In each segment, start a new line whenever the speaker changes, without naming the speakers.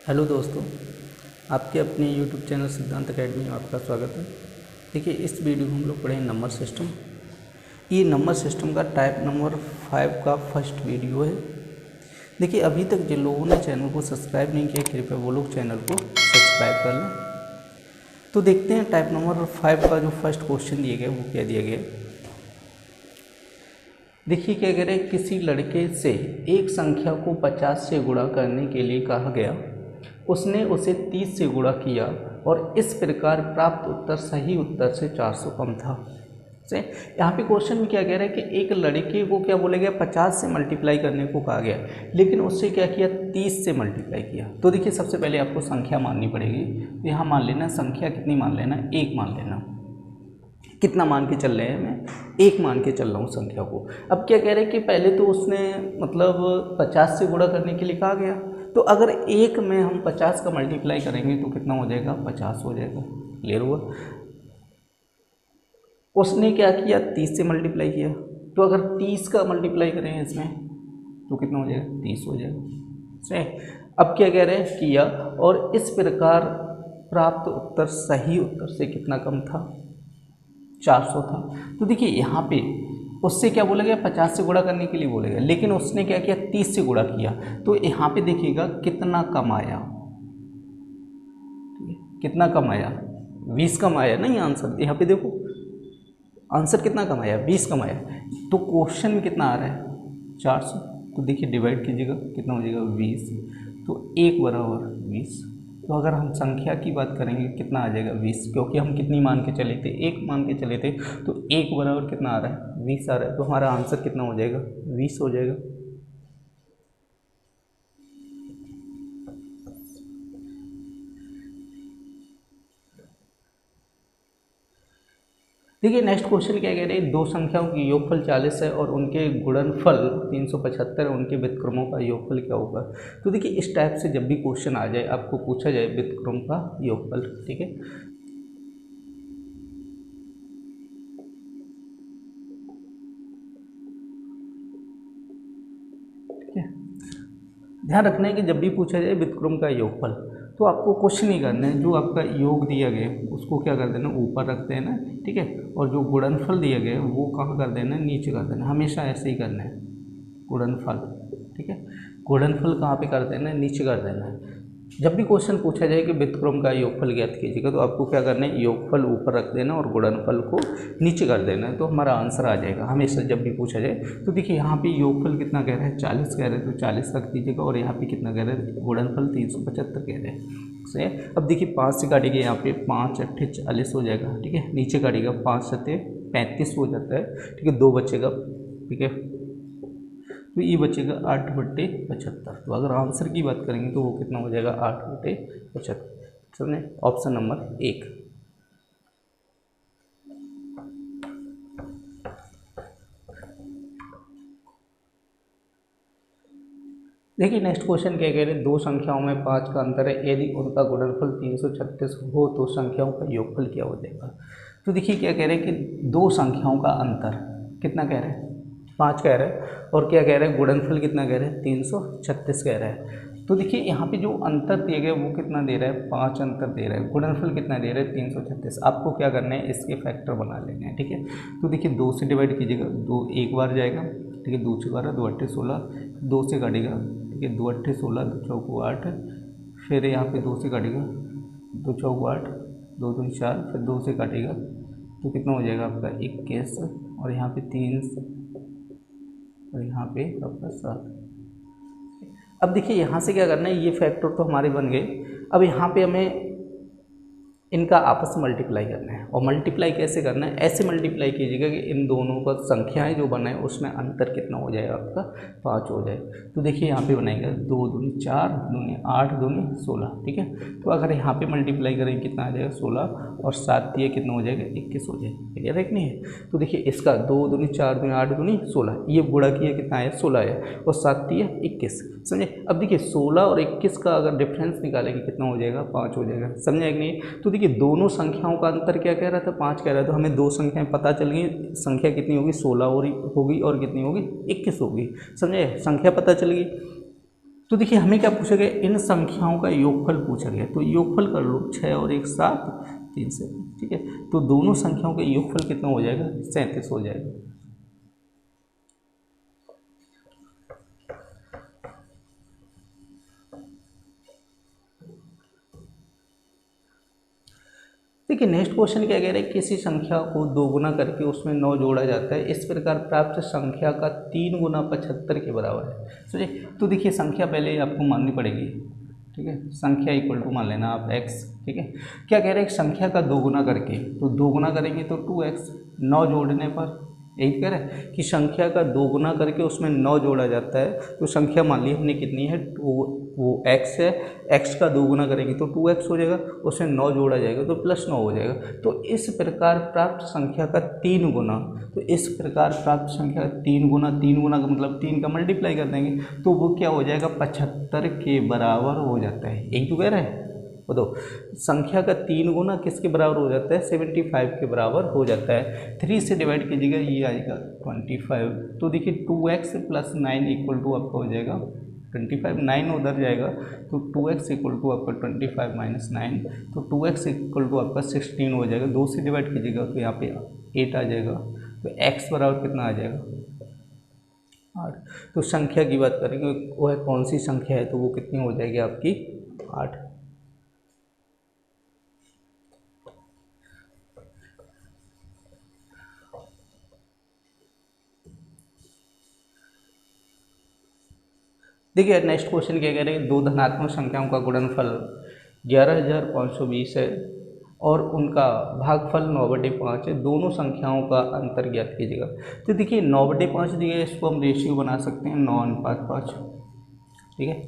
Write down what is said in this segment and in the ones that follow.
Hello दोस्तों, आपके अपने यूट्यूब चैनल सिद्धांत अकेडमी में आपका स्वागत है। देखिए, इस वीडियो में हम लोग पढ़ेंगे नंबर सिस्टम। ये नंबर सिस्टम का टाइप नंबर 5 का फर्स्ट वीडियो है। देखिए, अभी तक जिन लोगों ने चैनल को सब्सक्राइब नहीं किया, कृपया वो लोग चैनल को सब्सक्राइब कर लें। तो देखते हैं टाइप नंबर 5 का जो फर्स्ट क्वेश्चन दिया गया वो क्या दिया गया। देखिए क्या कह रहे हैं, किसी लड़के से एक संख्या को 50 से गुणा करने के लिए कहा गया। उसने उसे 30 से गुणा किया और इस प्रकार प्राप्त उत्तर सही उत्तर से 400 कम था। से यहाँ पे क्वेश्चन में क्या कह रहा है कि एक लड़के को क्या बोला गया, 50 से मल्टीप्लाई करने को कहा गया, लेकिन उससे क्या किया, 30 से मल्टीप्लाई किया। तो देखिए, सबसे पहले आपको संख्या माननी पड़ेगी। तो यहाँ मान लेना संख्या कितनी मान लेना, 1 मान लेना। कितना मान के चल रहे हैं, मैं 1 मान के चल रहा हूँ संख्या को। अब क्या कह रहे हैं कि पहले तो उसने मतलब 50 से गुणा करने के लिए कहा गया, तो अगर 1 में हम 50 का मल्टीप्लाई करेंगे तो कितना हो जाएगा, 50 हो जाएगा। क्लियर हुआ। उसने क्या किया, 30 से मल्टीप्लाई किया, तो अगर 30 का मल्टीप्लाई करें इसमें तो कितना हो जाएगा, 30 हो जाएगा। सही। अब क्या कह रहे हैं, किया और इस प्रकार प्राप्त उत्तर सही उत्तर से कितना कम था, 400 था। तो देखिए यहाँ पे उससे क्या बोला गया, 50 से गुणा करने के लिए बोला गया, लेकिन उसने क्या किया, 30 से गुणा किया। तो यहाँ पे देखिएगा कितना कम आया, कितना कम आया, 20 कम आया नहीं आंसर। यहाँ पे देखो आंसर कितना कम आया, 20 कम आया। तो क्वेश्चन में कितना आ रहा है, 400। तो देखिए डिवाइड कीजिएगा, कितना हो जाएगा, 20। तो 1 बराबर 20। तो अगर हम संख्या की बात करेंगे कितना आ जाएगा, 20, क्योंकि हम कितनी मान के चले थे, 1 मान के चले थे। तो 1 बराबर कितना आ रहा है, 20 आ रहा है। तो हमारा आंसर कितना हो जाएगा, 20 हो जाएगा। देखिए नेक्स्ट क्वेश्चन क्या कह रहे हैं, दो संख्याओं की योगफल 40 है और उनके गुणनफल 375 है, उनके व्युत्क्रमों का योगफल क्या होगा। तो देखिए इस टाइप से जब भी क्वेश्चन आ जाए, आपको पूछा जाए व्युत्क्रम का योगफल, ठीक है। ध्यान रखना है कि जब भी पूछा जाए व्युत्क्रम का योगफल, तो आपको कुछ नहीं करना है, जो आपका योग दिया गया उसको क्या कर देना, ऊपर रख देना, ठीक है। और जो गुणनफल दिया गया वो कहाँ कर देना, नीचे कर देना। हमेशा ऐसे ही करना है, गुणनफल, ठीक है। गुणनफल कहाँ पे कर देना है, नीचे कर देना है। जब भी क्वेश्चन पूछा जाए कि व्युत्क्रम का योगफल ज्ञात कीजिएगा, तो आपको क्या करना है, योगफल ऊपर रख देना और गुणनफल को नीचे कर देना है, तो हमारा आंसर आ जाएगा हमेशा जब भी पूछा जाए। तो देखिए यहाँ पे योगफल कितना कह रहा है, 40 कह रहे हैं, तो 40 रख दीजिएगा। और यहाँ पे कितना कह रहे हैं, गुणनफल 375 कह रहे हैं। से अब देखिए 5 से काटिएगा, यहाँ पे 5 अट्ठे 40 हो जाएगा, ठीक है। नीचे काटिएगा, 5 सत्ते 35 हो जाता है, ठीक है। 2 बचेगा, ठीक है। तो ये बचेगा 8/75। तो अगर आंसर की बात करेंगे तो वो कितना हो जाएगा, 8/75। समझे, ऑप्शन नंबर 1। देखिए नेक्स्ट क्वेश्चन क्या कह रहे हैं, दो संख्याओं में 5 का अंतर है, यदि उनका गुणनफल 336 हो तो संख्याओं का योगफल क्या हो जाएगा। तो देखिए क्या कह रहे हैं कि दो संख्याओं का अंतर कितना कह रहे हैं, 5 कह रहे हैं, और क्या कह रहे हैं, गुणनफल कितना कह रहे हैं, 336 कह रहे हैं। तो देखिए यहाँ पे जो अंतर दिया गया वो कितना दे रहा है, 5 अंतर दे रहा है। गुणनफल कितना दे रहा है, 336। आपको क्या करना है, इसके फैक्टर बना लेने हैं, ठीक है। तो देखिए 2 से डिवाइड कीजिएगा, 2 एक बार जाएगा, ठीक है। 2 से 12, 2 अट्ठे 16, 2 से काटेगा, ठीक है। 2 अट्ठे 16, 2 चौको 8, फिर यहाँ पे 2 से काटेगा, 2 चौको 8, 2 दूनी 4, फिर 2 से काटेगा तो कितना हो जाएगा आपका 21, और यहाँ पे 3 और यहाँ पे आपका 7। अब देखिए यहाँ से क्या करना है, ये फैक्टर तो हमारे बन गए। अब यहाँ पे हमें इनका आपस में मल्टीप्लाई करना है, और मल्टीप्लाई कैसे करना है, ऐसे मल्टीप्लाई कीजिएगा कि इन दोनों का संख्याएं जो बनाए उसमें अंतर कितना हो जाएगा, आपका 5 हो जाए। तो देखिए यहाँ पे बनाएगा 2 दूनी 4, दूनी 8, दूनी 16, ठीक है। तो अगर यहाँ पे मल्टीप्लाई करेंगे कितना आ जाएगा, 16, और 7 दिए कितना हो जाएगा, 21 हो जाएगा। क्लियर है कि नहीं है। तो देखिए इसका 2 दूनी 4, दूनी 8, दूनी 16, ये गुणा किया कितना है, 16 है, और 7 दिए 21। समझे। अब देखिए 16 और 21 का अगर डिफरेंस निकालेंगे कितना हो जाएगा, 5 हो जाएगा। समझे कि नहीं। तो देखिए दोनों संख्याओं का अंतर क्या कह रहा था, 5 कह रहा था। तो हमें दो संख्याएं पता चल गई, संख्या कितनी होगी, 16 और होगी, और कितनी होगी, 21 होगी। समझे, संख्या पता चल गई। तो देखिए हमें क्या पूछा गया, इन संख्याओं का योगफल पूछा गया, तो योगफल कर लो 6 और 1 7 3 से, ठीक है। तो दोनों संख्याओं का योगफल कितना हो जाएगा, 37 हो जाएगा। देखिए नेक्स्ट क्वेश्चन क्या कह रहा है, किसी संख्या को 2 गुना करके उसमें 9 जोड़ा जाता है, इस प्रकार प्राप्त संख्या का 3 गुना 75 के बराबर है। समझे। तो देखिए संख्या पहले आपको माननी पड़ेगी, ठीक है। संख्या इक्वल टू मान लेना आप x, ठीक है। क्या कह रहे हैं, संख्या का 2 गुना करके, तो 2 गुना करेंगे तो 2x, 9 जोड़ने पर, यही कह रहा है कि संख्या का 2 गुना करके उसमें 9 जोड़ा जाता है। तो संख्या मान ली हमने कितनी है, वो x है, x का 2 गुना करेंगे तो 2x हो जाएगा, उसमें 9 जोड़ा जाएगा तो +9 हो जाएगा। तो इस प्रकार प्राप्त संख्या का 3 गुना, तो इस प्रकार प्राप्त संख्या का 3 गुना, 3 गुना का मतलब 3 का मल्टीप्लाई कर देंगे तो वो क्या हो जाएगा, 75 के बराबर हो जाता है। यही तो कह रहा है, बताओ संख्या का 3 गुना किसके बराबर हो जाता है, 75 के बराबर हो जाता है। 3 से डिवाइड कीजिएगा, ये आएगा 25। तो देखिए 2x + 9 इक्वल टू आपका हो जाएगा 25, 9 उधर जाएगा तो 2x इक्वल टू आपका 25 - 9, तो 2x इक्वल टू आपका 16 हो जाएगा। 2 से डिवाइड कीजिएगा तो यहाँ पे 8 आ जाएगा, तो x बराबर कितना आ जाएगा, 8। तो संख्या की बात करेंगे वो है कौन सी संख्या है, तो वो कितनी हो जाएगी आपकी 8। देखिए नेक्स्ट क्वेश्चन क्या कह रहे हैं, 2 धनात्मक संख्याओं का गुणनफल 11,520 है और उनका भागफल 9/5 है। दोनों संख्याओं का अंतर ज्ञात कीजिएगा। तो देखिए 9/5 दिया है, इसको हम रेशियो बना सकते हैं 9:5, ठीक है।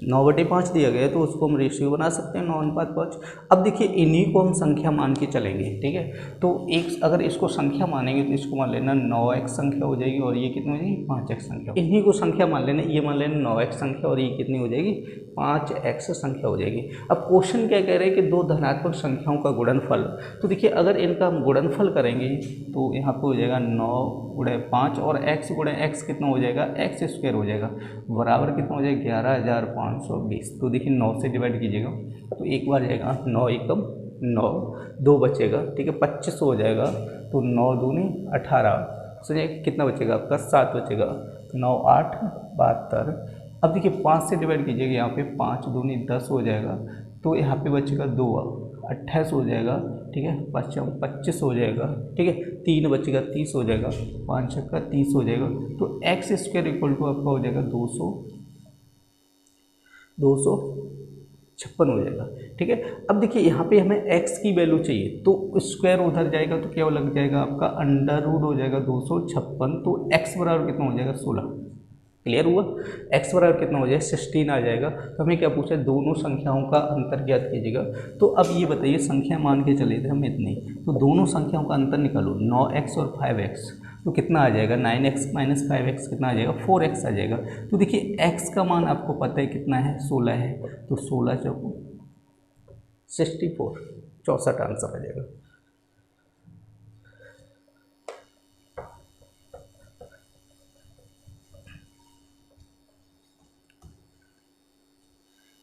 9/5 दिया गया है तो उसको हम रेशियो बना सकते हैं 9:5। अब देखिए इन्हीं को हम संख्या मान के चलेंगे, ठीक है। तो एक अगर इसको संख्या मानेंगे तो इसको मान लेना 9x संख्या हो जाएगी और ये कितनी हो जाएगी, 5x संख्या। इन्हीं को संख्या मान लेना, ये मान लेना 9x संख्या और ये कितनी हो जाएगी, 5x संख्या हो जाएगी। अब क्वेश्चन क्या कह रहे हैं कि 2 धनात्मक संख्याओं का गुणनफल। तो देखिए अगर इनका हम गुणनफल करेंगे तो यहाँ पर हो जाएगा 9 × 5 और x × x कितना हो जाएगा, x² हो जाएगा, बराबर कितना हो जाएगा 11,520। तो देखिए 9 से डिवाइड कीजिएगा तो एक बार जाएगा 9 एकम 9, 2 बचेगा, ठीक है, 25 हो जाएगा। तो 9 दूनी 18, समझिए कितना बचेगा आपका 7 बचेगा, 9 8 72। अब देखिए 5 से डिवाइड कीजिएगा, यहाँ पे 5 दूनी 10 हो जाएगा, तो यहाँ पे बचेगा 2 28 हो जाएगा, ठीक है, 5 25 हो जाएगा, ठीक है, 3 बचेगा 30 हो जाएगा, 5 का 30 हो जाएगा। तो x² इक्वल टू आपका हो जाएगा 256 हो जाएगा, ठीक है। अब देखिए यहाँ पे हमें x की वैल्यू चाहिए तो स्क्वायर उधर जाएगा तो क्या लग जाएगा आपका √ हो जाएगा 256। तो x बराबर कितना हो जाएगा 16। क्लियर हुआ, x बराबर कितना हो जाएगा 16 आ जाएगा। तो हमें क्या पूछा है, दोनों संख्याओं का अंतर ज्ञात कीजिएगा। तो अब ये बताइए संख्या मान के चले थे हम इतनी, तो दोनों संख्याओं का अंतर निकालो, 9x और 5x, तो कितना आ जाएगा 9x - 5x कितना आ जाएगा 4x आ जाएगा। तो देखिए x का मान आपको पता है कितना है, 16 है, तो 16 × 64, 64 आंसर आ जाएगा।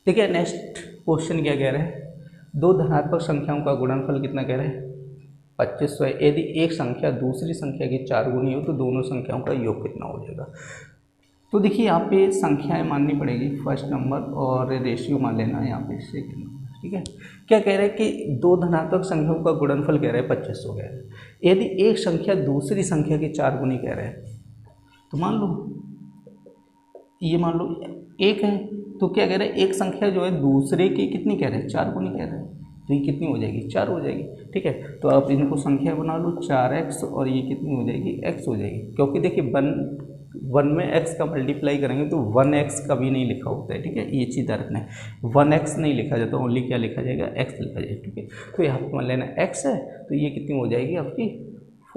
देखिए नेक्स्ट क्वेश्चन क्या कह रहा है, 2 धनात्मक संख्याओं का गुणनफल कितना कह रहे हैं 2500 है। यदि एक संख्या दूसरी संख्या की 4 गुनी हो तो दोनों संख्याओं का योग कितना हो जाएगा। तो देखिए यहाँ पे संख्याएं माननी पड़ेगी, फर्स्ट नंबर और रेशियो मान लेना है यहाँ पे सेकंड नंबर, ठीक है। क्या कह रहे हैं कि 2 धनात्मक संख्याओं का गुणनफल कह रहे हैं 2500 कह रहे हैं। यदि एक संख्या दूसरी संख्या की 4 गुनी कह रहे हैं, तो मान लो ये मान लो 1 है, तो क्या कह रहे हैं एक संख्या जो है दूसरे की कितनी कह रहे हैं 4 गुनी कह रहे हैं, तो ये कितनी हो जाएगी 4 हो जाएगी, ठीक है। तो आप इनको संख्या बना लो 4x और ये कितनी हो जाएगी x हो जाएगी, क्योंकि देखिए 1 में x का मल्टीप्लाई करेंगे तो 1x कभी नहीं लिखा होता है, ठीक है, ये चीज़ रखना है, 1x नहीं लिखा जाता, ओनली क्या लिखा जाएगा x लिखा जाएगा, ठीक है। तो यहाँ पर मान लेना x है तो ये कितनी हो जाएगी आपकी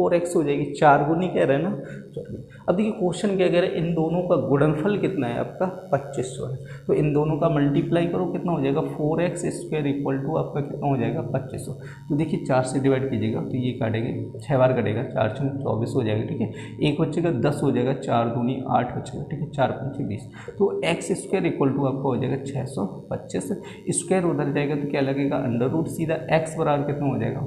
4x हो जाएगी, 4 गुनी कह रहे हैं ना। चलिए अब देखिए क्वेश्चन क्या कह रहे हैं, इन दोनों का गुणनफल कितना है आपका 2500 है, तो इन दोनों का मल्टीप्लाई करो कितना हो जाएगा 4x स्क्वायर इक्वल टू आपका कितना हो जाएगा 2500। तो देखिए 4 से डिवाइड कीजिएगा तो ये काटेंगे 6 बार कटेगा, 4 से 24 हो जाएगा, ठीक है। एक बच्चेगा 10 हो जाएगा, 4 दूनी 8 बचेगा, ठीक है, 4 पंचे 20। तो एक्स स्क्वायर इक्वल टू आपका हो जाएगा 625, स्क्वायर उधर जाएगा तो क्या लगेगा अंडर रूट, सीधा एक्स बराबर कितना हो जाएगा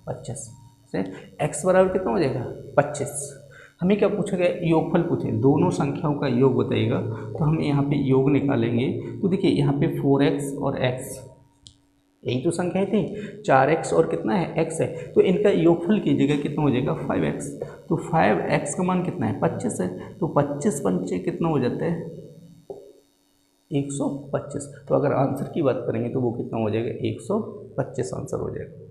25 से एक्स बराबर कितना हो जाएगा 25। हमें क्या पूछा गया, योगफल पूछे, दोनों संख्याओं का योग बताइएगा, तो हम यहाँ पे योग निकालेंगे। तो देखिए यहाँ पे 4x और x यही तो संख्याएं थी, 4x और कितना है x है, तो इनका योगफल कीजिएगा कितना हो जाएगा 5x। तो 5x का मान कितना है 25 है, तो 25 पंचे कितना हो जाता है 125। तो अगर आंसर की बात करेंगे तो वो कितना हो जाएगा 125 आंसर हो जाएगा।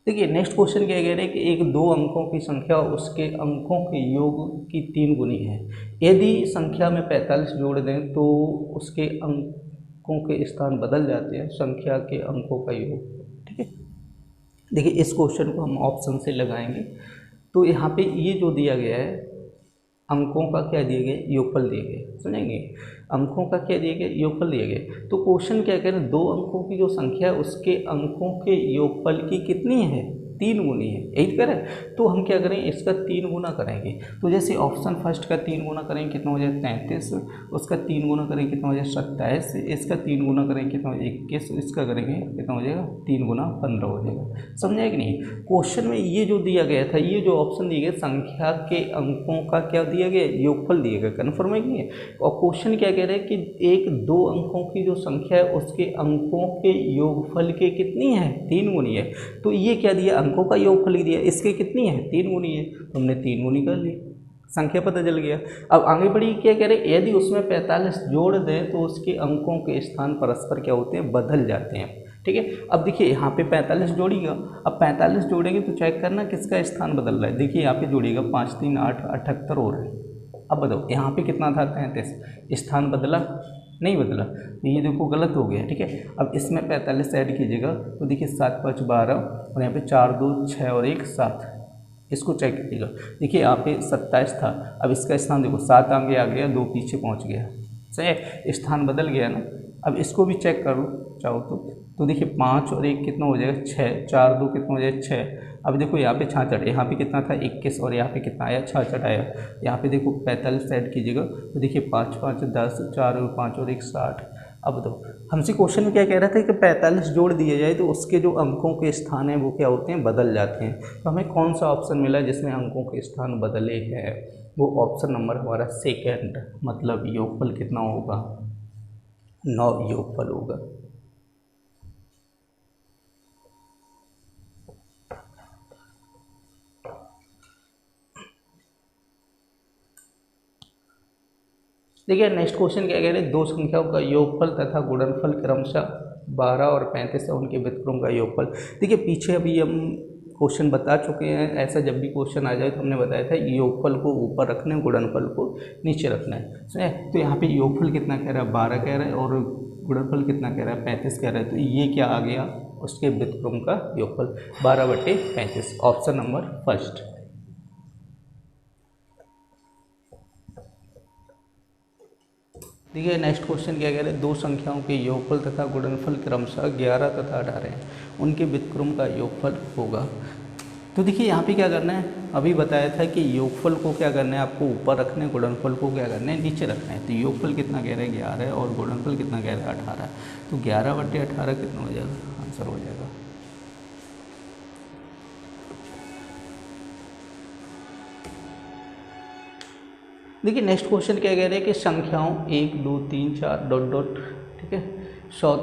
देखिए नेक्स्ट क्वेश्चन क्या कह रहे हैं कि एक 2 अंकों की संख्या उसके अंकों के योग की 3 गुनी है। यदि संख्या में 45 जोड़ दें तो उसके अंकों के स्थान बदल जाते हैं संख्या के अंकों का योग, ठीक है। देखिए इस क्वेश्चन को हम ऑप्शन से लगाएंगे। तो यहाँ पे ये जो दिया गया है अंकों का क्या दिए गए योगफल दिए गए, सुनेंगे अंकों का क्या दिए गए योगफल दिए गए। तो क्वेश्चन क्या कह रहे हैं, 2 अंकों की जो संख्या है उसके अंकों के योगफल की कितनी है 3 गुनी है, यही कह रहे हैं। तो हम क्या करें इसका 3 गुना करेंगे। तो जैसे ऑप्शन फर्स्ट का 3 गुना करेंगे कितना हो जाए 33, उसका 3 गुना करेंगे कितना हो जाए 27, इसका 3 गुना करेंगे कितना हो जाए 21, इसका करेंगे कितना हो जाएगा 3 गुना 15 हो जाएगा। समझा कि नहीं। क्वेश्चन में ये जो दिया गया था, ये जो ऑप्शन दिए गए संख्या के अंकों का क्या दिया गया योगफल दिए गए, कन्फर्म है कि नहीं। और क्वेश्चन क्या कह रहे हैं कि एक 2 अंकों की जो संख्या है उसके अंकों के योगफल के कितनी है 3 गुनी है। तो ये क्या दिया अंकों का योगफल दिया, इसके कितनी है 3 गुनी है, तो हमने 3 गुनी कर ली, संख्या पता चल गया। अब आगे बढ़ी क्या कह रहे, यदि उसमें 45 जोड़ दें तो उसके अंकों के स्थान परस्पर क्या होते हैं बदल जाते हैं, ठीक है। अब देखिए यहाँ पे 45 जोड़िएगा, अब 45 जोड़ेंगे तो चेक करना किसका स्थान बदल रहा है। देखिए यहाँ पे जोड़िएगा 5 3 8 78 हो रहा है। अब बताओ यहाँ पे कितना था 33, स्थान बदला नहीं बदला, तो ये देखो गलत हो गया, ठीक है। अब इसमें 45 ऐड कीजिएगा तो देखिए 7 5 12 और यहाँ पे 4 2 6 और 1 7, इसको चेक कीजिएगा। देखिए यहाँ पे 27 था, अब इसका स्थान देखो 7 आगे आ गया 2 पीछे पहुँच गया, सही स्थान बदल गया ना। अब इसको भी चेक कर लो चाहो तो देखिए 5 और 1 कितना हो जाएगा 6, 4 2 कितना हो जाएगा 6। अब देखो यहाँ पे 66, यहाँ पे कितना था 21 और यहाँ पे कितना आया 66 आया। यहाँ पे देखो 45 ऐड कीजिएगा तो देखिए 5 5 10 4 और 5 और 1 60। अब दो हमसे क्वेश्चन में क्या कह रहा था कि 45 जोड़ दिए जाए तो उसके जो अंकों के स्थान हैं वो क्या होते हैं बदल जाते हैं। तो हमें कौन सा ऑप्शन मिला जिसमें अंकों के स्थान बदले हैं, वो ऑप्शन नंबर हमारा सेकेंड, मतलब योगफल कितना होगा 9 योगफल होगा। देखिए नेक्स्ट क्वेश्चन क्या कह रहे हैं, 2 संख्याओं का योगफल तथा गुणनफल क्रमशः 12 और 35 है, उनके व्युत्क्रम का योगफल। देखिए पीछे अभी हम क्वेश्चन बता चुके हैं, ऐसा जब भी क्वेश्चन आ जाए तो हमने बताया था योगफल को ऊपर रखना है गुणनफल को नीचे रखना है, सही। तो यहाँ पे योगफल कितना कह रहा है 12 कह रहा है और गुणनफल कितना कह रहा है 35 कह रहा है। तो ये क्या आ गया उसके व्युत्क्रम का योगफल 12/35, ऑप्शन नंबर फर्स्ट। देखिए नेक्स्ट क्वेश्चन क्या कह रहे हैं, 2 संख्याओं के योगफल तथा गुणनफल क्रमशः 11 तथा 18 हैं, उनके व्युत्क्रम का योगफल होगा। तो देखिए यहाँ पे क्या करना है, अभी बताया था कि योगफल को क्या करना है आपको ऊपर रखना है, गुणनफल को क्या करना है नीचे रखना है। तो योगफल कितना कह रहे हैं 11 और गुणनफल कितना कह रहे हैं 18। तो 11/18 कितना हो जाएगा, आंसर हो जाएगा देखिए नेक्स्ट क्वेश्चन क्या कह रहे हैं कि संख्याओं 1 2 3 4 डॉट डॉट, ठीक है, 100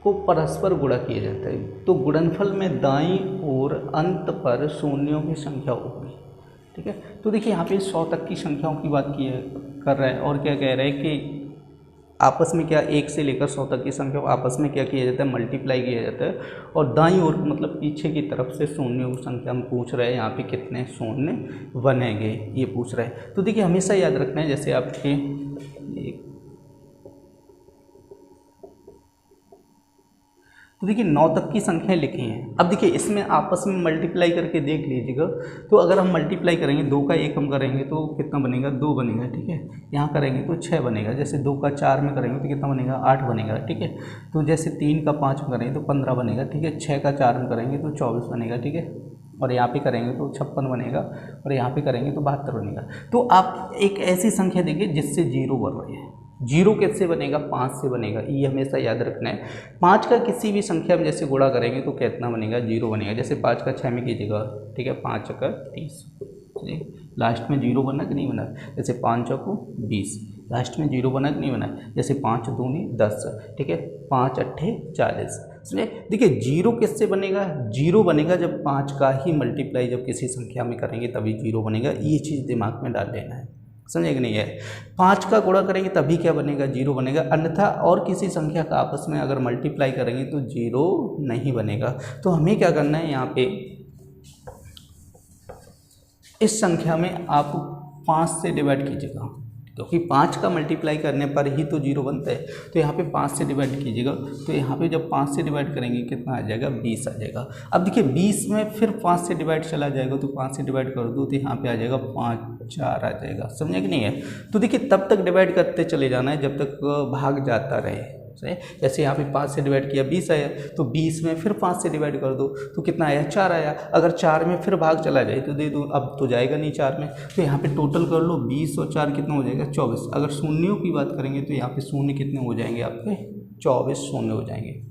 को परस्पर गुणा किया जाता है। तो गुणनफल में दाईं ओर अंत पर शून्यों की संख्या होगी, ठीक है। तो देखिए यहाँ पे 100 तक की संख्याओं की बात की कर रहा है और क्या कह रहा है कि आपस में क्या 1 से लेकर 100 तक की संख्या आपस में क्या किया जाता है, मल्टीप्लाई किया जाता है। और दाईं ओर मतलब पीछे की तरफ से शून्यों की संख्या हम पूछ रहे हैं, यहाँ पे कितने शून्य बनेंगे ये पूछ रहे हैं। तो देखिए हमेशा याद रखना है, जैसे आपके तो देखिए 9 तक की संख्याएं लिखी हैं। अब देखिए इसमें आपस में मल्टीप्लाई करके देख लीजिएगा। तो अगर हम मल्टीप्लाई करेंगे 2 का 1 हम करेंगे तो कितना बनेगा, 2 बनेगा, ठीक है। यहाँ करेंगे तो 6 बनेगा। जैसे 2 का 4 में करेंगे तो कितना बनेगा, 8 बनेगा, ठीक है। तो जैसे 3 का 5 में करेंगे तो 15 बनेगा, ठीक है। 6 का 4 में करेंगे तो 24 बनेगा, ठीक है। और यहाँ पे करेंगे तो 56 बनेगा, और यहाँ पे करेंगे तो 72 बनेगा। तो आप एक ऐसी संख्या देखिए जिससे 0 बन रही है। 0 कैसे बनेगा, 5 से बनेगा, ये हमेशा याद रखना है। 5 का किसी भी संख्या में जैसे गुणा करेंगे तो कितना बनेगा, 0 बनेगा। जैसे 5 का 6 में कीजिएगा, ठीक है, 5 का 30, लास्ट में 0 बना कि नहीं बना। जैसे 5 को 20, लास्ट में 0 बना कि नहीं बना। जैसे 5 दूनी 10, ठीक है, 5 अट्ठे 40। सुनिए देखिए 0 किससे बनेगा, 0 बनेगा जब 5 का ही मल्टीप्लाई जब किसी संख्या में करेंगे तभी 0 बनेगा। ये चीज़ दिमाग में डाल लेना है, समझे कि नहीं है। 5 का गुणा करेंगे तभी क्या बनेगा, 0 बनेगा। अन्यथा और किसी संख्या का आपस में अगर मल्टीप्लाई करेंगे तो 0 नहीं बनेगा। तो हमें क्या करना है, यहाँ पे इस संख्या में आप 5 से डिवाइड कीजिएगा, क्योंकि 5 का मल्टीप्लाई करने पर ही तो 0 बनता है। तो यहाँ पे 5 से डिवाइड कीजिएगा। तो यहाँ पे जब 5 से डिवाइड करेंगे कितना आ जाएगा, 20 आ जाएगा। अब देखिए 20 में फिर 5 से डिवाइड चला जाएगा, तो 5 से डिवाइड कर दो तो यहाँ पे आ जाएगा 5 4 आ जाएगा, समझे कि नहीं है। तो देखिए तब तक डिवाइड करते चले जाना है जब तक भाग जाता रहे। सही, जैसे यहाँ पे 5 से डिवाइड किया 20 आया, तो 20 में फिर 5 से डिवाइड कर दो तो कितना आया, 4 आया। अगर 4 में फिर भाग चला जाए तो दे दो, अब तो जाएगा नहीं 4 में। तो यहाँ पे टोटल कर लो, 20 और 4 कितना हो जाएगा, 24। अगर शून्यों की बात करेंगे तो यहाँ पे शून्य कितने हो जाएंगे आपके, 24 शून्य हो जाएंगे।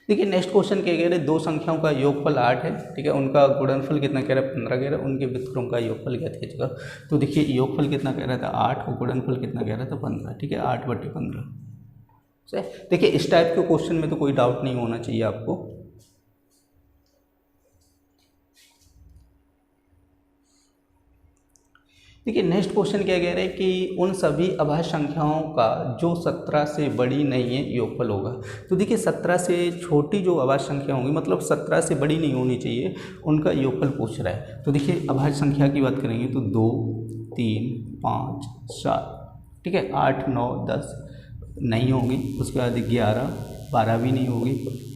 देखिए नेक्स्ट क्वेश्चन क्या कह रहे हैं, दो संख्याओं का योगफल 8 है, ठीक है, उनका गुणनफल कितना कह रहा है, 15 कह रहा है, उनके व्युत्क्रम का योगफल क्या कीजिएगा। तो देखिए योगफल कितना कह रहा था 8 और गुणनफल कितना कह रहा था 15, ठीक है, 8/15। सही, देखिए इस टाइप के क्वेश्चन में तो कोई डाउट नहीं होना चाहिए आपको। देखिए नेक्स्ट क्वेश्चन क्या कह रहे हैं कि उन सभी अभाज्य संख्याओं का जो 17 से बड़ी नहीं है योगफल होगा। तो देखिए 17 से छोटी जो अभाज्य संख्या होंगी, मतलब 17 से बड़ी नहीं होनी चाहिए, उनका योगफल पूछ रहा है। तो देखिए अभाज्य संख्या की बात करेंगे तो 2 3 5 7, ठीक है, 8 9 10 नहीं होगी। उसके बाद 11 12 भी नहीं होगी,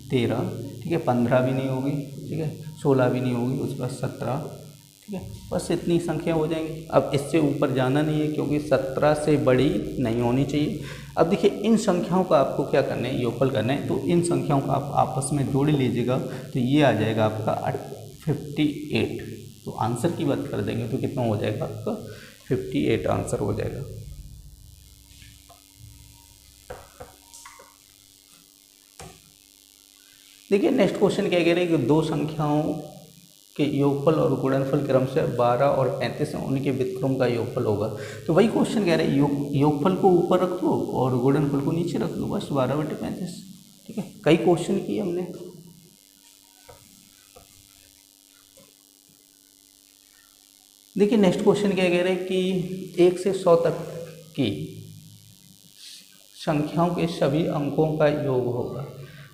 13, ठीक है, 15 भी नहीं होगी, ठीक है, 16 भी नहीं होगी, उसके बाद 17, ठीक है, बस इतनी संख्या हो जाएंगी। अब इससे ऊपर जाना नहीं है क्योंकि 17 से बड़ी नहीं होनी चाहिए। अब देखिए इन संख्याओं का आपको क्या करना है, योगफल करना है। तो इन संख्याओं का आप आपस में जोड़ लीजिएगा तो ये आ जाएगा आपका 58। तो आंसर की बात कर देंगे तो कितना हो जाएगा आपका 58 आंसर हो जाएगा। देखिए नेक्स्ट क्वेश्चन क्या कह रहे हैं कि दो संख्याओं के योगफल और गुणनफल क्रम से 12 और 35 हैं, उनके व्युत्क्रम का योगफल होगा। तो वही क्वेश्चन कह रहे हैं योगफल को ऊपर रख दो और गुणनफल को नीचे रख दो, बस 12/35, ठीक है। कई क्वेश्चन किए हमने। देखिए नेक्स्ट क्वेश्चन क्या कह रहे हैं कि 1 से 100 तक की संख्याओं के सभी अंकों का योग होगा।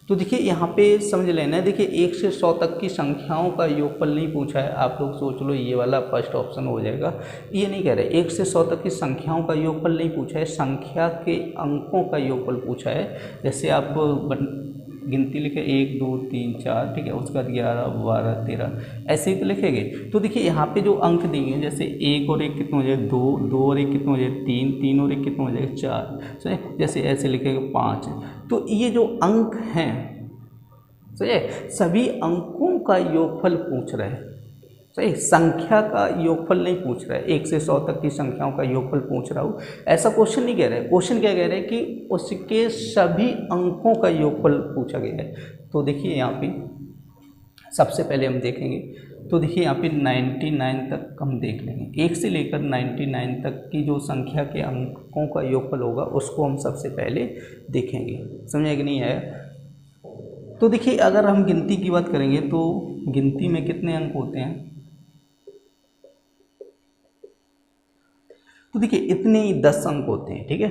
तो देखिए यहाँ पे समझ लेना है, देखिए 1 से 100 तक की संख्याओं का योगफल नहीं पूछा है। आप लोग सोच लो ये वाला फर्स्ट ऑप्शन हो जाएगा। ये नहीं कह रहे 1 से 100 तक की संख्याओं का योगफल नहीं पूछा है, संख्या के अंकों का योगफल पूछा है। जैसे आप गिनती लिखे 1 2 3 4, ठीक है, उसके बाद 11 12 13 ऐसे ही तो लिखेंगे। तो देखिए यहाँ पे जो अंक दिए हैं, जैसे 1 और 1 कितना हो जाएगा 2, 2 और 1 कितना हो जाएगा 3, 3 और 1 कितना हो जाएगा 4, जैसे ऐसे लिखेंगे 5। तो ये जो अंक हैं सभी अंकों का योगफल पूछ रहे हैं, सही, संख्या का योगफल नहीं पूछ रहा है। 1 से 100 तक की संख्याओं का योगफल पूछ रहा हूँ, ऐसा क्वेश्चन नहीं कह रहे। क्वेश्चन क्या कह रहे हैं कि उसके सभी अंकों का योगफल पूछा गया है। तो देखिए यहाँ पे सबसे पहले हम देखेंगे, तो देखिए यहाँ पे 99 तक हम देख लेंगे। 1 से लेकर 99 तक की जो संख्या के अंकों का योगफल होगा उसको हम सबसे पहले देखेंगे, समझे कि नहीं है। तो देखिए अगर हम गिनती की बात करेंगे तो गिनती में कितने अंक होते हैं, तो देखिए इतने ही 10 अंक होते हैं, ठीक है,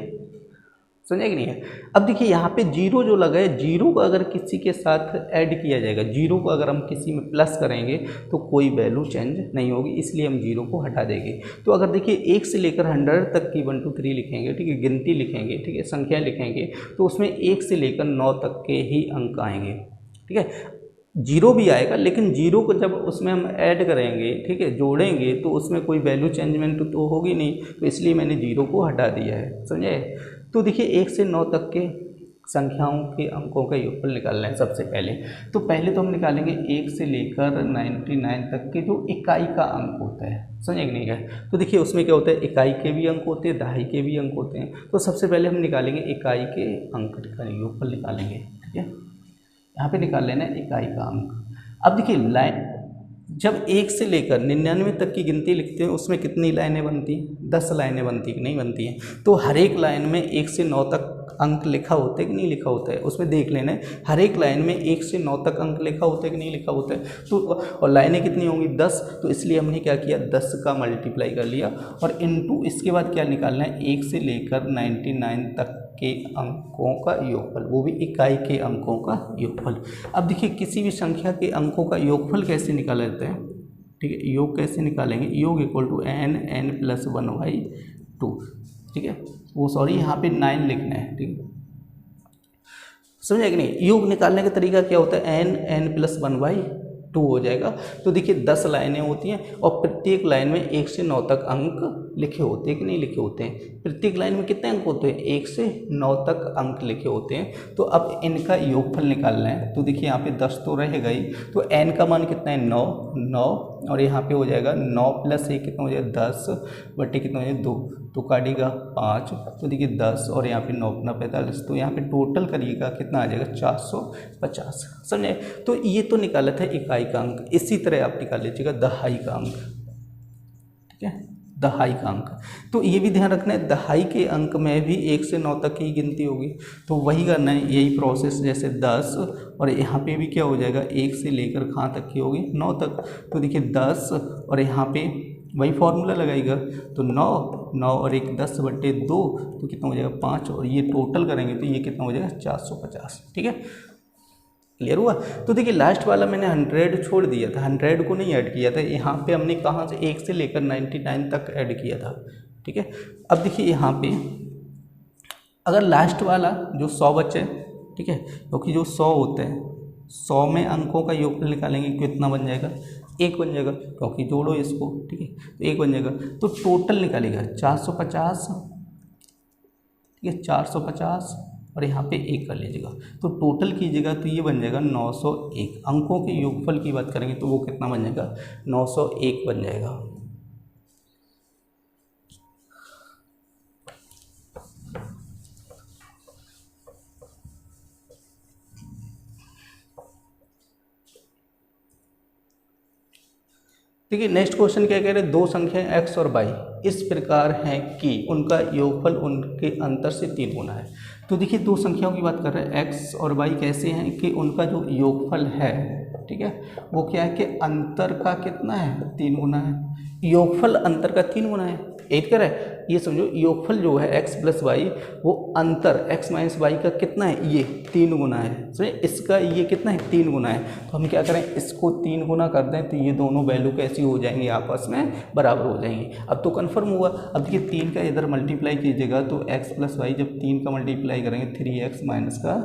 समझे कि नहीं है। अब देखिए यहाँ पे जीरो जो लगा है, जीरो को अगर किसी के साथ ऐड किया जाएगा, जीरो को अगर हम किसी में प्लस करेंगे तो कोई वैल्यू चेंज नहीं होगी, इसलिए हम जीरो को हटा देंगे। तो अगर देखिए 1 से लेकर 100 तक की 1 2 3 लिखेंगे, ठीक है, गिनती लिखेंगे, ठीक है, संख्या लिखेंगे, तो उसमें 1 से लेकर 9 तक के ही अंक आएंगे, ठीक है। जीरो भी आएगा, लेकिन जीरो को जब उसमें हम ऐड करेंगे, ठीक है, जोड़ेंगे, तो उसमें कोई वैल्यू चेंजमेंट तो होगी नहीं, तो इसलिए मैंने जीरो को हटा दिया है, समझे। तो देखिए 1 से 9 तक के संख्याओं के अंकों का योगफल निकालना है सबसे पहले। तो पहले तो हम निकालेंगे 1 से लेकर 99 तक के जो इकाई का अंक होता है, समझे कि नहीं है। तो देखिए उसमें क्या होता है, इकाई के भी अंक होते हैं, दहाई के भी अंक होते हैं। तो सबसे पहले हम निकालेंगे इकाई के अंक, योगफल निकालेंगे, ठीक है। यहाँ पे निकाल लेना है इकाई का अंक। अब देखिए लाइन, जब 1 से लेकर 99 तक की गिनती लिखते हैं उसमें कितनी लाइनें बनती हैं, 10 लाइनें बनती कि नहीं बनती हैं। तो हर एक लाइन में 1 से 9 तक अंक लिखा होता है कि नहीं लिखा होता है, उसमें देख लेना है। हर एक लाइन में 1 से 9 तक अंक लिखा होता है कि नहीं लिखा होता है। तो और लाइनें कितनी होंगी, 10, तो इसलिए हमने क्या किया, 10 का मल्टीप्लाई कर लिया और इनटू इसके बाद क्या निकालना है, 1 से लेकर 99 तक के अंकों का योगफल, वो भी इकाई के अंकों का योगफल। अब देखिए किसी भी संख्या के अंकों का योगफल कैसे निकाला जाता है, ठीक है, योग कैसे निकालेंगे, योग इक्वल टू n प्लस 1/2, ठीक है, वो सॉरी यहाँ पे 9 लिखना है, ठीक है, समझे कि नहीं। योग निकालने का तरीका क्या होता है, n प्लस 1/2 हो जाएगा। तो देखिए 10 लाइनें होती हैं और प्रत्येक लाइन में 1 से 9 तक अंक लिखे होते हैं कि नहीं लिखे होते हैं। प्रत्येक लाइन में कितने अंक होते हैं, 1 से 9 तक अंक लिखे होते हैं। तो अब इनका योगफल निकालना है। तो देखिए यहाँ पे 10 तो रहेगा ही, तो n का मान कितना है, 9 और यहाँ पे हो जाएगा 9 प्लस 1 कितना हो जाएगा, 10 बटे कितना हो जाएगा, 2, तो काटिएगा 5, तो देखिए 10 और यहाँ पे 9 अपना 45, तो यहाँ पे टोटल करिएगा कितना आ जाएगा, 450, समझे। तो ये तो निकाला था इकाई का अंक। इसी तरह आप निकाल लीजिएगा दहाई का अंक, ठीक है, दहाई का अंक। तो ये भी ध्यान रखना है, दहाई के अंक में भी 1 से 9 तक की गिनती होगी, तो वही करना है, यही प्रोसेस जैसे 10 और यहाँ पे भी क्या हो जाएगा, 1 से लेकर कहाँ तक की होगी, 9 तक। तो देखिए 10 और यहाँ पे वही फॉर्मूला लगाएगा, तो 9 और 1 10 बटे 2, तो कितना हो जाएगा 5, और ये टोटल करेंगे तो ये कितना हो जाएगा 450, ठीक है, क्लियर हुआ। तो देखिए लास्ट वाला मैंने 100 छोड़ दिया था, 100 को नहीं ऐड किया था। यहाँ पे हमने कहाँ से 1 से लेकर 99 तक ऐड किया था, ठीक है। अब देखिए यहाँ पे अगर लास्ट वाला जो 100 बचे, ठीक है, क्योंकि जो 100 होते हैं, 100 में अंकों का योगफल निकालेंगे, कितना बन जाएगा, 1 बन जाएगा, क्योंकि जोड़ो इसको, ठीक है, तो 1 बन जाएगा। तो टोटल निकालेगा 450, ठीक है, 450 और यहाँ पे 1 कर लीजिएगा, तो टोटल कीजिएगा तो ये बन जाएगा 901। अंकों के योगफल की बात करेंगे तो वो कितना बन जाएगा, 901 बन जाएगा। देखिए नेक्स्ट क्वेश्चन क्या कह रहे हैं, दो संख्याएं x और y इस प्रकार हैं कि उनका योगफल उनके अंतर से 3 गुना है। तो देखिए दो संख्याओं की बात कर रहे हैं, x और y कैसे हैं कि उनका जो योगफल है, ठीक है, वो क्या है कि अंतर का कितना है, 3 गुना है। योगफल अंतर का 3 गुना है, एक कह रहा है, ये समझो योगफल जो है x प्लस वाई, वो अंतर x माइनस वाई का कितना है, ये 3 गुना है, समझे, इसका ये कितना है, 3 गुना है। तो हम क्या करें, इसको 3 गुना कर दें तो ये दोनों वैल्यू कैसी हो जाएंगी, आपस में बराबर हो जाएंगी। अब तो कन्फर्म हुआ। अब देखिए 3 का इधर मल्टीप्लाई कीजिएगा तो x प्लस वाई, जब 3 का मल्टीप्लाई करेंगे 3x माइनस का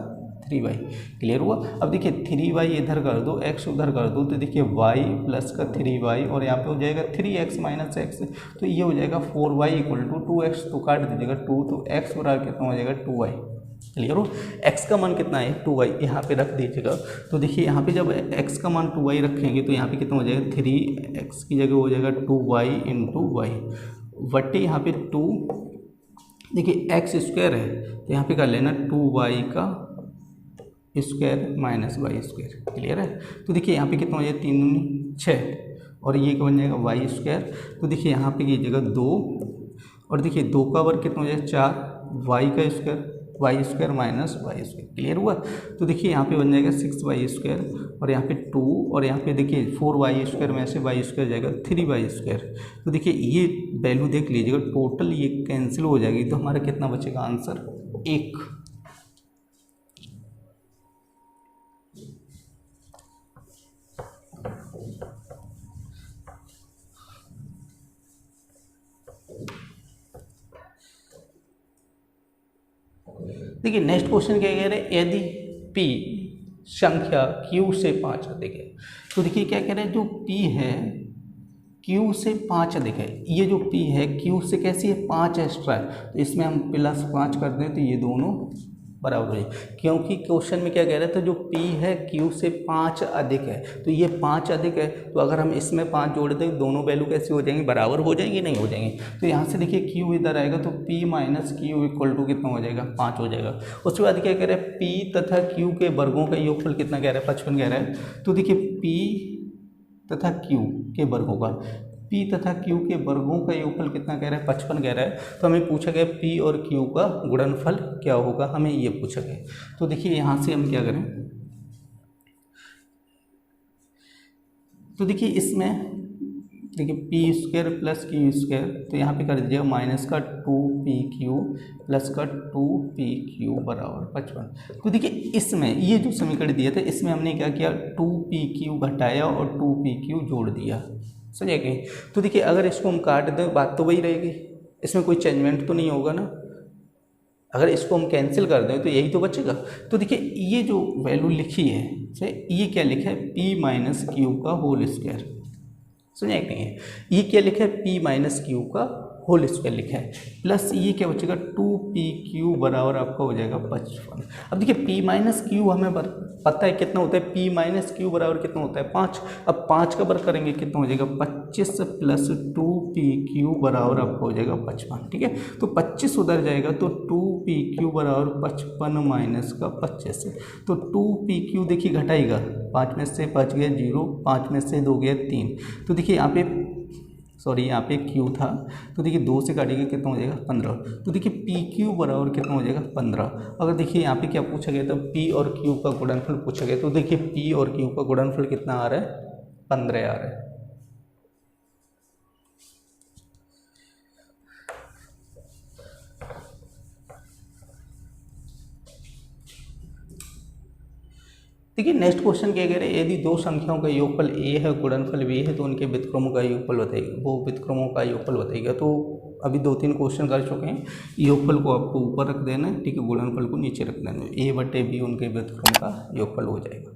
3y, क्लियर हुआ। अब देखिए 3y इधर कर दो, x उधर कर दो, तो देखिए y प्लस का 3y और यहाँ पे हो जाएगा 3x माइनस x, तो ये हो जाएगा 4y इक्वल टू 2x, तो काट दीजिएगा 2, तो x बराबर कितना हो जाएगा 2y, क्लियर हो। x का मान कितना है 2y, यहाँ पे रख दीजिएगा। तो देखिए यहाँ पे जब x का मान 2y रखेंगे तो यहाँ पे कितना हो जाएगा, 3x की जगह हो जाएगा 2y इंटू वाई बटे यहाँ पे 2, देखिए x स्क्वायर है तो यहाँ पे कर लेना 2y का square minus y square, clear है। तो देखिए यहाँ पे कितना हो जाएगा 3 6 और ये क्या बन जाएगा वाई स्क्वायर। तो देखिए यहाँ पे कीजिएगा 2 और देखिए 2 का वर्ग कितना हो जाएगा 4, वाई का square y square minus y square. Clear हुआ? तो देखिए यहाँ पे बन जाएगा 6y² और यहाँ पे 2 और यहाँ पे देखिए 4y² में से वाई स्क्वायर जाएगा 3y²। तो देखिए ये वैल्यू देख लीजिएगा, टोटल ये कैंसिल हो जाएगी तो हमारा कितना बचेगा आंसर 1। देखिए नेक्स्ट क्वेश्चन क्या कह रहे हैं, यदि p संख्या q से 5 अधिक है। तो देखिए क्या कह रहे हैं, जो p है q से 5 अधिक है, ये जो p है q से कैसी है 5 एक्स्ट्रा है, तो इसमें हम +5 कर दें तो ये दोनों बराबर हो जाए। क्योंकि क्वेश्चन में क्या कह रहे थे, जो p है q से 5 अधिक है, तो ये 5 अधिक है, तो अगर हम इसमें 5 जोड़ दें दोनों वैल्यू कैसी हो जाएंगी, बराबर हो जाएंगी, नहीं हो जाएंगी। तो यहाँ से देखिए q इधर आएगा तो p minus q equal to कितना हो जाएगा 5 हो जाएगा। उसके बाद क्या कह रहे हैं, p तथा q के वर्गों का योगफल कितना कह रहा है 55 कह रहा है। तो देखिए p तथा q के वर्गों का, p तथा q के वर्गों का योगफल कितना कह रहा है 55 कह रहा है। तो हमें पूछा गया p और q का गुणनफल क्या होगा, हमें ये पूछा गया। तो देखिए यहाँ से हम क्या करें, तो देखिए इसमें देखिए p² प्लस q², तो यहाँ पे कर दीजिएगा माइनस का 2pq प्लस का 2pq बराबर 55। तो देखिए इसमें ये जो समीकरण दिया था इसमें हमने क्या किया, 2pq घटाया और 2pq जोड़ दिया, समझे कि। तो देखिए अगर इसको हम काट दें बात तो वही रहेगी, इसमें कोई चेंजमेंट तो नहीं होगा ना। अगर इसको हम कैंसिल कर दें तो यही तो बचेगा। तो देखिए ये जो वैल्यू लिखी है ये क्या लिखा है, p माइनस क्यू का होल स्क्वायर, समझे कि नहीं है। ये क्या लिखा है, p माइनस क्यू का होल स्क्वायर लिखा है, प्लस ये क्या बचेगा 2pq बराबर आपका हो जाएगा 55। अब देखिए p माइनस क्यू हमें पता है कितना होता है, p माइनस क्यू बराबर कितना होता है 5। अब 5 का वर्ग करेंगे कितना हो जाएगा 25 प्लस 2pq बराबर आपका हो जाएगा 55। ठीक है, तो 25 उधर जाएगा तो 2pq बराबर 55 माइनस का 25। तो 2pq देखिए घटाएगा, 5 में से 5 गया 0, 5 में से 2 गया 3। तो देखिए यहाँ पे यहाँ पे q था, तो देखिए 2 से काटेंगे कितना हो जाएगा 15। तो देखिए pq बराबर कितना हो जाएगा 15। अगर देखिए यहाँ पे क्या पूछा गया था, p और q का गुणनफल पूछा गया, तो देखिए p और q का गुणनफल कितना आ रहा है 15 आ रहा है। देखिए नेक्स्ट क्वेश्चन क्या कह रहे हैं, यदि दो संख्याओं का योगफल a है गुणनफल b है तो उनके व्युत्क्रमों का योगफल बताइएगा, वो व्युत्क्रमों का योगफल बताइएगा। तो अभी 2-3 क्वेश्चन कर चुके हैं, योगफल को आपको ऊपर रख देना है, ठीक है, गुणनफल को नीचे रख देना है, a/b उनके व्युत्क्रम का योगफल हो जाएगा।